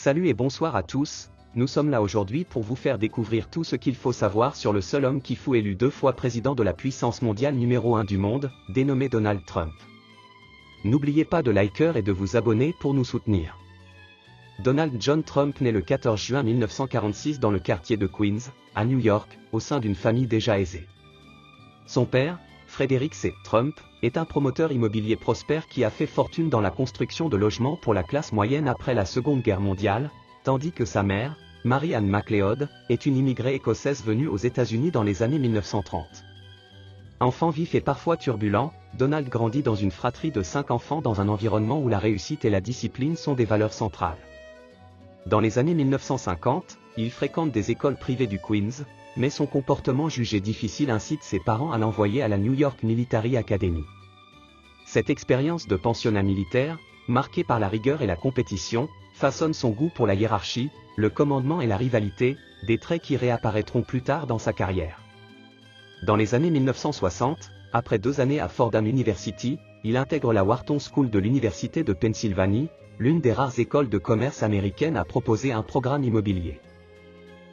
Salut et bonsoir à tous, nous sommes là aujourd'hui pour vous faire découvrir tout ce qu'il faut savoir sur le seul homme qui fut élu 2 fois président de la puissance mondiale numéro 1 du monde, dénommé Donald Trump. N'oubliez pas de liker et de vous abonner pour nous soutenir. Donald John Trump naît le 14 juin 1946 dans le quartier de Queens, à New York, au sein d'une famille déjà aisée. Son père, Frederick C. Trump, est un promoteur immobilier prospère qui a fait fortune dans la construction de logements pour la classe moyenne après la Seconde Guerre mondiale, tandis que sa mère, Mary Ann MacLeod, est une immigrée écossaise venue aux États-Unis dans les années 1930. Enfant vif et parfois turbulent, Donald grandit dans une fratrie de 5 enfants dans un environnement où la réussite et la discipline sont des valeurs centrales. Dans les années 1950, il fréquente des écoles privées du Queens, mais son comportement jugé difficile incite ses parents à l'envoyer à la New York Military Academy. Cette expérience de pensionnat militaire, marquée par la rigueur et la compétition, façonne son goût pour la hiérarchie, le commandement et la rivalité, des traits qui réapparaîtront plus tard dans sa carrière. Dans les années 1960, après 2 années à Fordham University, il intègre la Wharton School de l'Université de Pennsylvanie, l'une des rares écoles de commerce américaines à proposer un programme immobilier.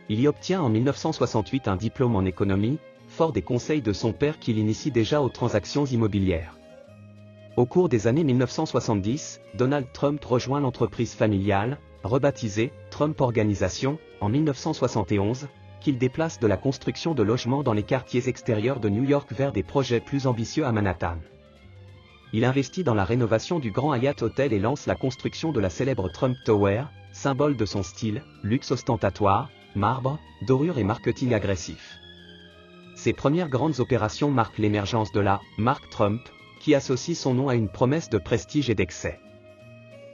Il y obtient en 1968 un diplôme en économie, fort des conseils de son père qui l'initie déjà aux transactions immobilières. Au cours des années 1970, Donald Trump rejoint l'entreprise familiale, rebaptisée Trump Organisation, en 1971, qu'il déplace de la construction de logements dans les quartiers extérieurs de New York vers des projets plus ambitieux à Manhattan. Il investit dans la rénovation du Grand Hyatt Hotel et lance la construction de la célèbre Trump Tower, symbole de son style, luxe ostentatoire, marbre, dorure et marketing agressif. Ses premières grandes opérations marquent l'émergence de la marque Trump, qui associe son nom à une promesse de prestige et d'excès.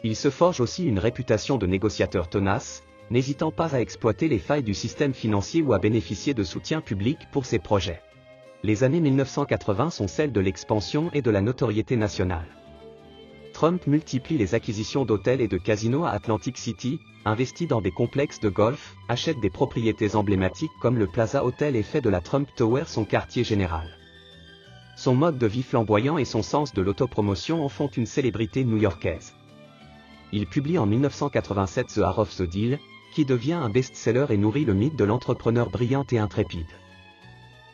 Il se forge aussi une réputation de négociateur tenace, n'hésitant pas à exploiter les failles du système financier ou à bénéficier de soutien public pour ses projets. Les années 1980 sont celles de l'expansion et de la notoriété nationale. Trump multiplie les acquisitions d'hôtels et de casinos à Atlantic City, investit dans des complexes de golf, achète des propriétés emblématiques comme le Plaza Hotel et fait de la Trump Tower son quartier général. Son mode de vie flamboyant et son sens de l'autopromotion en font une célébrité new-yorkaise. Il publie en 1987 The Art of the Deal, qui devient un best-seller et nourrit le mythe de l'entrepreneur brillant et intrépide.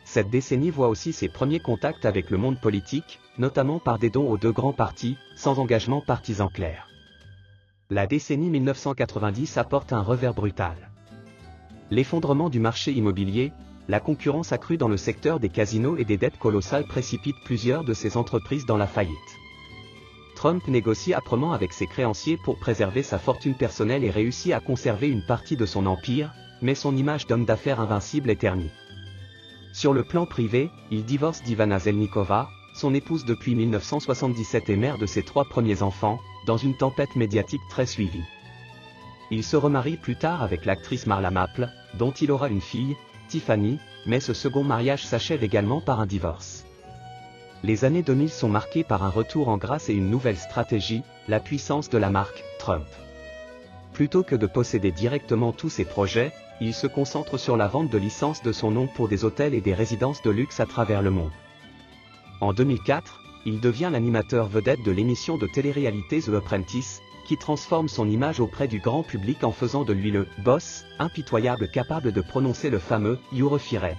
Cette décennie voit aussi ses premiers contacts avec le monde politique, notamment par des dons aux 2 grands partis, sans engagement partisan clair. La décennie 1990 apporte un revers brutal. L'effondrement du marché immobilier, la concurrence accrue dans le secteur des casinos et des dettes colossales précipitent plusieurs de ces entreprises dans la faillite. Trump négocie âprement avec ses créanciers pour préserver sa fortune personnelle et réussit à conserver une partie de son empire, mais son image d'homme d'affaires invincible est ternie. Sur le plan privé, il divorce d'Ivana Zelníková, son épouse depuis 1977 et mère de ses 3 premiers enfants, dans une tempête médiatique très suivie. Il se remarie plus tard avec l'actrice Marla Maple, dont il aura une fille, Tiffany, mais ce second mariage s'achève également par un divorce. Les années 2000 sont marquées par un retour en grâce et une nouvelle stratégie, la puissance de la marque Trump. Plutôt que de posséder directement tous ses projets, il se concentre sur la vente de licences de son nom pour des hôtels et des résidences de luxe à travers le monde. En 2004, il devient l'animateur vedette de l'émission de télé-réalité The Apprentice, qui transforme son image auprès du grand public en faisant de lui le « boss » impitoyable capable de prononcer le fameux « You're fired ».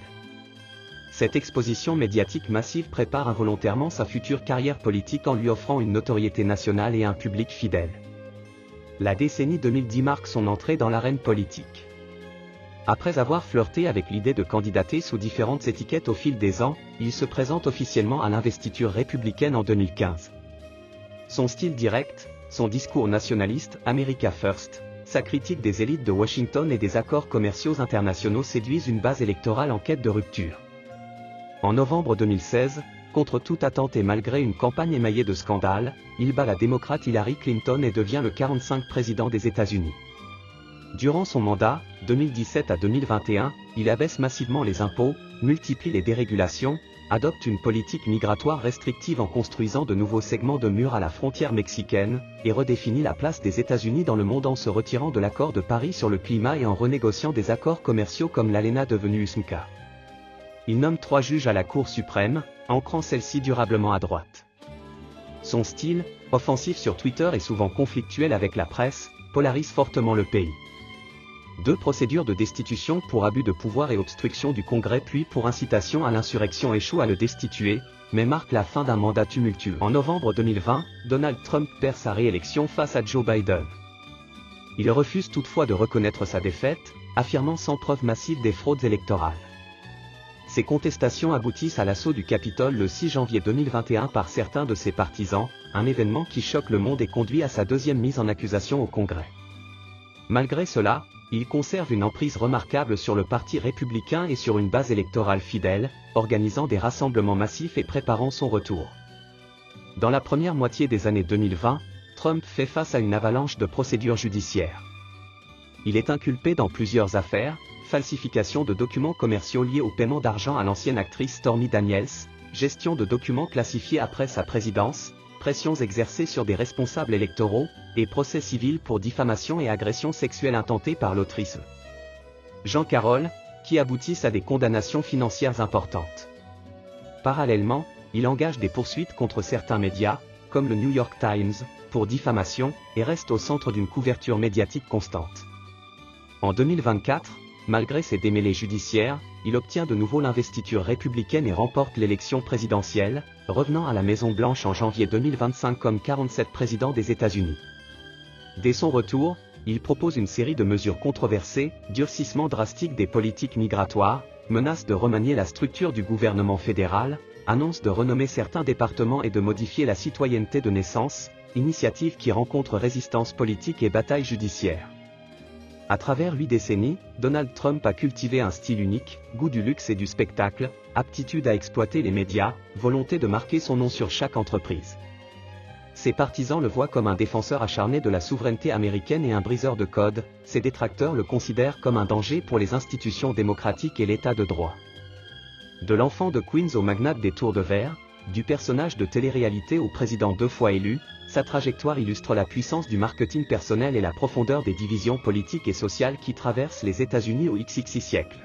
Cette exposition médiatique massive prépare involontairement sa future carrière politique en lui offrant une notoriété nationale et un public fidèle. La décennie 2010 marque son entrée dans l'arène politique. Après avoir flirté avec l'idée de candidater sous différentes étiquettes au fil des ans, il se présente officiellement à l'investiture républicaine en 2015. Son style direct, son discours nationaliste, America First, sa critique des élites de Washington et des accords commerciaux internationaux séduisent une base électorale en quête de rupture. En novembre 2016, contre toute attente et malgré une campagne émaillée de scandales, il bat la démocrate Hillary Clinton et devient le 45e président des États-Unis. Durant son mandat, 2017 à 2021, il abaisse massivement les impôts, multiplie les dérégulations, adopte une politique migratoire restrictive en construisant de nouveaux segments de murs à la frontière mexicaine, et redéfinit la place des États-Unis dans le monde en se retirant de l'accord de Paris sur le climat et en renégociant des accords commerciaux comme l'ALENA devenu USMCA. Il nomme 3 juges à la Cour suprême, ancrant celle-ci durablement à droite. Son style, offensif sur Twitter et souvent conflictuel avec la presse, polarise fortement le pays. 2 procédures de destitution pour abus de pouvoir et obstruction du Congrès puis pour incitation à l'insurrection échouent à le destituer, mais marquent la fin d'un mandat tumultueux. En novembre 2020, Donald Trump perd sa réélection face à Joe Biden. Il refuse toutefois de reconnaître sa défaite, affirmant sans preuve massive des fraudes électorales. Ces contestations aboutissent à l'assaut du Capitole le 6 janvier 2021 par certains de ses partisans, un événement qui choque le monde et conduit à sa 2e mise en accusation au Congrès. Malgré cela, il conserve une emprise remarquable sur le Parti républicain et sur une base électorale fidèle, organisant des rassemblements massifs et préparant son retour. Dans la première moitié des années 2020, Trump fait face à une avalanche de procédures judiciaires. Il est inculpé dans plusieurs affaires, falsification de documents commerciaux liés au paiement d'argent à l'ancienne actrice Stormy Daniels, gestion de documents classifiés après sa présidence, pressions exercées sur des responsables électoraux, et procès civils pour diffamation et agression sexuelle intentée par l'autrice Jean Carroll, qui aboutissent à des condamnations financières importantes. Parallèlement, il engage des poursuites contre certains médias, comme le New York Times, pour diffamation, et reste au centre d'une couverture médiatique constante. En 2024, malgré ses démêlés judiciaires, il obtient de nouveau l'investiture républicaine et remporte l'élection présidentielle, revenant à la Maison-Blanche en janvier 2025 comme 47 président des États-Unis. Dès son retour, il propose une série de mesures controversées, durcissement drastique des politiques migratoires, menace de remanier la structure du gouvernement fédéral, annonce de renommer certains départements et de modifier la citoyenneté de naissance, initiative qui rencontre résistance politique et bataille judiciaire. À travers 8 décennies, Donald Trump a cultivé un style unique, goût du luxe et du spectacle, aptitude à exploiter les médias, volonté de marquer son nom sur chaque entreprise. Ses partisans le voient comme un défenseur acharné de la souveraineté américaine et un briseur de codes, ses détracteurs le considèrent comme un danger pour les institutions démocratiques et l'état de droit. De l'enfant de Queens au magnate des tours de verre, du personnage de télé-réalité au président 2 fois élu, sa trajectoire illustre la puissance du marketing personnel et la profondeur des divisions politiques et sociales qui traversent les États-Unis au XXI siècle.